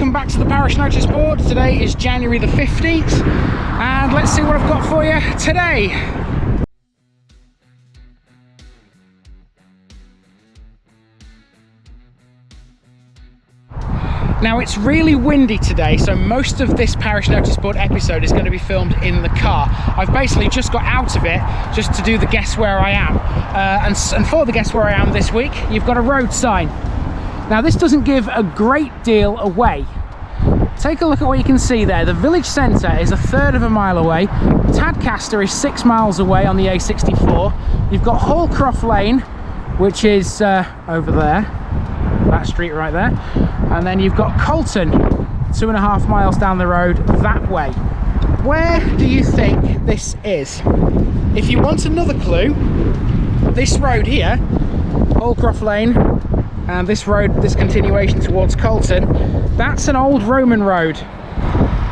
welcome back to the Parish Noticeboard. Today is January the 15th and let's see what I've got for you today. Now it's really windy today, so most of this Parish Noticeboard episode is going to be filmed in the car. I've basically just got out of it just to do the Guess Where I Am. And for the Guess Where I Am this week, you've got a road sign. Now this doesn't give a great deal away. Take a look at what you can see there. The village centre is 1/3 of a mile away. Tadcaster is 6 miles away on the A64. You've got Hallcroft Lane, which is over there. That street right there, and then you've got Colton 2.5 miles down the road that way. Where do you think this is? If you want another clue, this road here, Hallcroft Lane, and this road, this continuation towards Colton, that's an old Roman road.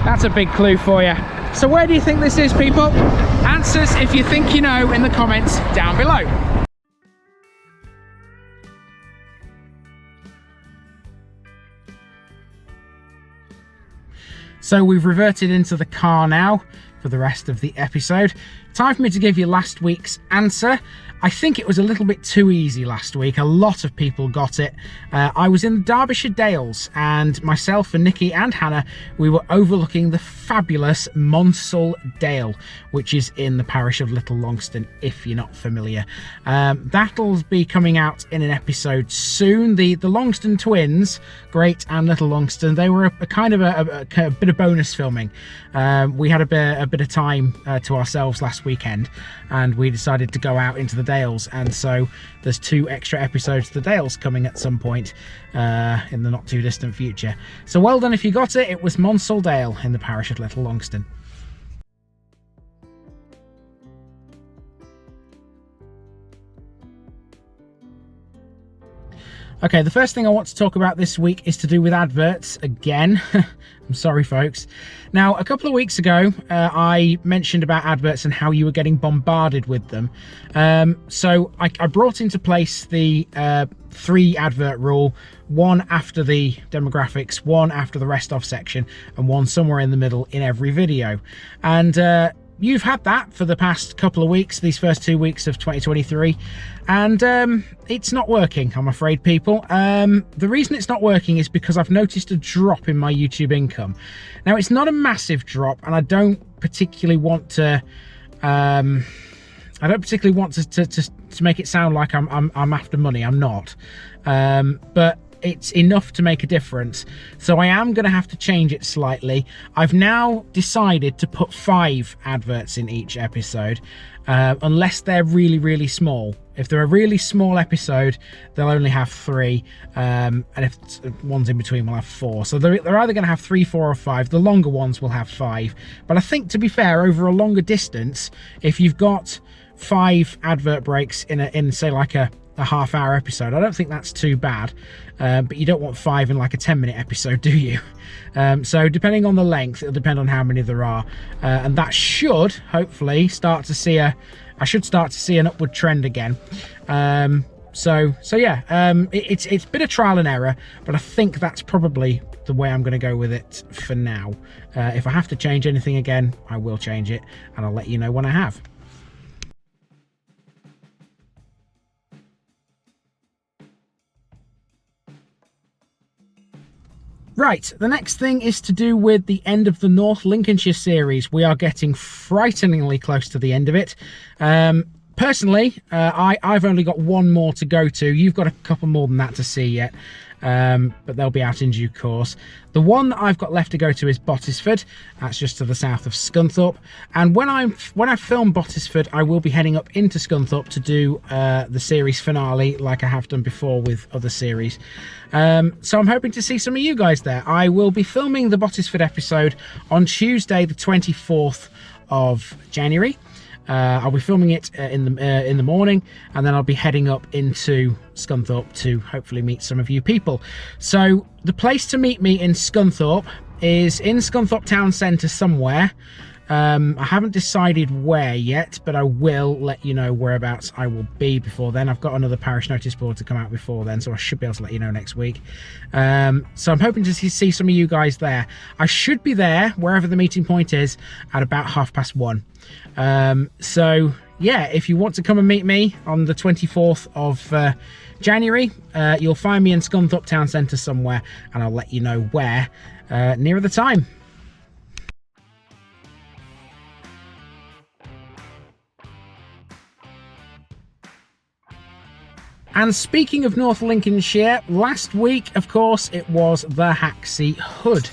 That's a big clue for you. So where do you think this is, people? Answers, if you think you know, in the comments down below. So we've reverted into the car now for the rest of the episode. Time for me to give you last week's answer. I think it was a little bit too easy last week. A lot of people got it. I was in the Derbyshire Dales, and myself and Nikki and Hannah, we were overlooking the fabulous Monsal Dale, which is in the parish of Little Longston, if you're not familiar. That'll be coming out in an episode soon. The Longston twins, Great and Little Longston, they were a kind of a bit of bonus filming. We had a bit of time to ourselves last weekend, and we decided to go out into the Dales, and so there's 2 extra episodes of the Dales coming at some point in the not too distant future. So well done if you got it. It was Monsal Dale in the parish of Little Longston. Okay, the first thing I want to talk about this week is to do with adverts again. I'm sorry, folks. Now, a couple of weeks ago, I mentioned about adverts and how you were getting bombarded with them. So I brought into place the 3 advert rule, 1 after the demographics, 1 after the rest of section, and 1 somewhere in the middle in every video. And you've had that for the past couple of weeks, these first 2 weeks of 2023, and it's not working, I'm afraid, people. The reason it's not working is because I've noticed a drop in my YouTube income. Now, it's not a massive drop, and I don't particularly want to to make it sound like I'm after money. I'm not, but it's enough to make a difference. So I am going to have to change it slightly. I've now decided to put 5 adverts in each episode, unless they're really small. If they're a really small episode, they'll only have 3, and if one's in between, we'll have 4. So they're either going to have 3, 4 or 5. The longer ones will have 5. But I think, to be fair, over a longer distance, if you've got 5 advert breaks in say like a half-hour episode, I don't think that's too bad. But you don't want 5 in like a 10-minute episode, do you? So depending on the length, it'll depend on how many there are, and that should hopefully start to see I should start to see an upward trend again. So yeah, it's a bit of trial and error, but I think that's probably the way I'm going to go with it for now. If I have to change anything again, I will change it, and I'll let you know when I have. Right, the next thing is to do with the end of the North Lincolnshire series. We are getting frighteningly close to the end of it. Personally, I've only got 1 more to go to. You've got a couple more than that to see yet, but they'll be out in due course. The one that I've got left to go to is Bottesford. That's just to the south of Scunthorpe. And when I film Bottesford, I will be heading up into Scunthorpe to do the series finale, like I have done before with other series. So I'm hoping to see some of you guys there. I will be filming the Bottesford episode on Tuesday, the 24th of January. I'll be filming it in the morning, and then I'll be heading up into Scunthorpe to hopefully meet some of you people. So the place to meet me in Scunthorpe is in Scunthorpe town centre somewhere. I haven't decided where yet, but I will let you know whereabouts I will be before then. I've got another parish notice board to come out before then, so I should be able to let you know next week. So I'm hoping to see some of you guys there. I should be there, wherever the meeting point is, at about 1:30. So yeah, if you want to come and meet me on the 24th of January, you'll find me in Scunthorpe Town Centre somewhere, and I'll let you know where nearer the time. And speaking of North Lincolnshire, last week, of course, it was the Haxey Hood.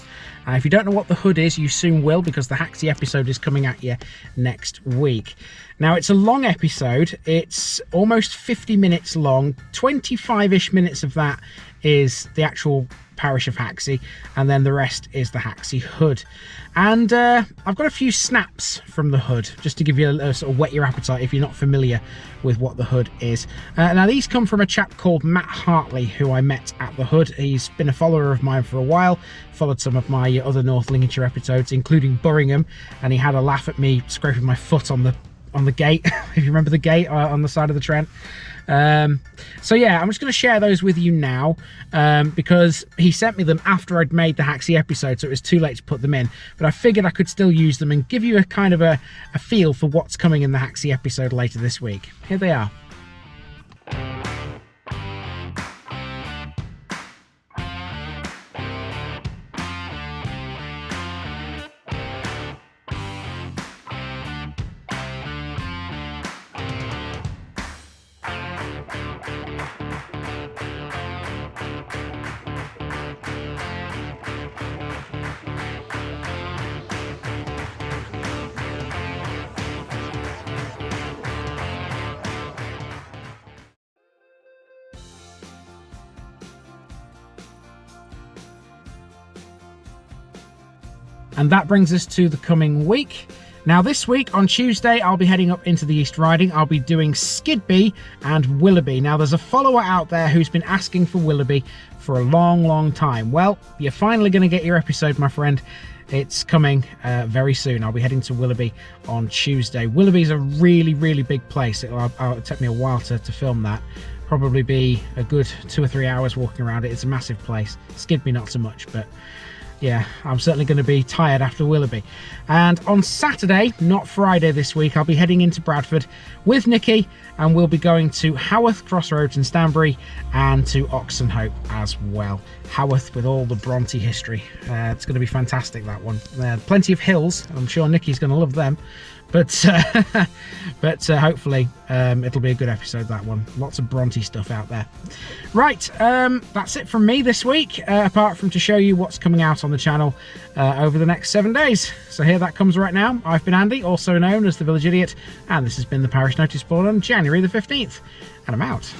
If you don't know what the Hood is, you soon will, because the Haxey episode is coming at you next week. Now, it's a long episode. It's almost 50 minutes long. 25-ish minutes of that is the actual parish of Haxey, and then the rest is the Haxey Hood. And I've got a few snaps from the Hood, just to give you a sort of whet your appetite if you're not familiar with what the Hood is. Now, these come from a chap called Matt Hartley, who I met at the Hood. He's been a follower of mine for a while, followed some of my other North Lincolnshire episodes, including Burringham, and he had a laugh at me scraping my foot on the gate, if you remember the gate on the side of the Trent. So yeah, I'm just going to share those with you now, because he sent me them after I'd made the Haxey episode, so it was too late to put them in, but I figured I could still use them and give you a kind of a feel for what's coming in the Haxey episode later this week. Here they are. And that brings us to the coming week. Now this week on Tuesday, I'll be heading up into the East Riding. I'll be doing Skidby and Willoughby. Now there's a follower out there who's been asking for Willoughby for a long time. Well, you're finally going to get your episode, my friend. It's coming very soon. I'll be heading to Willoughby on Tuesday. Willoughby's a really big place. It'll take me a while to film that. Probably be a good 2 or 3 hours walking around it. It's a massive place. Skidby not so much, but yeah, I'm certainly going to be tired after Willoughby. And on Saturday, not Friday this week, I'll be heading into Bradford with Nikki, and we'll be going to Haworth, Crossroads and Stanbury, and to Oxenhope as well. Haworth with all the Bronte history. It's going to be fantastic, that one. Plenty of hills. I'm sure Nikki's going to love them. But hopefully it'll be a good episode, that one. Lots of Bronte stuff out there. Right, that's it from me this week, apart from to show you what's coming out on the channel over the next 7 days. So here that comes right now. I've been Andy, also known as the Village Idiot, and this has been the Parish Notice Board on January the 15th. And I'm out.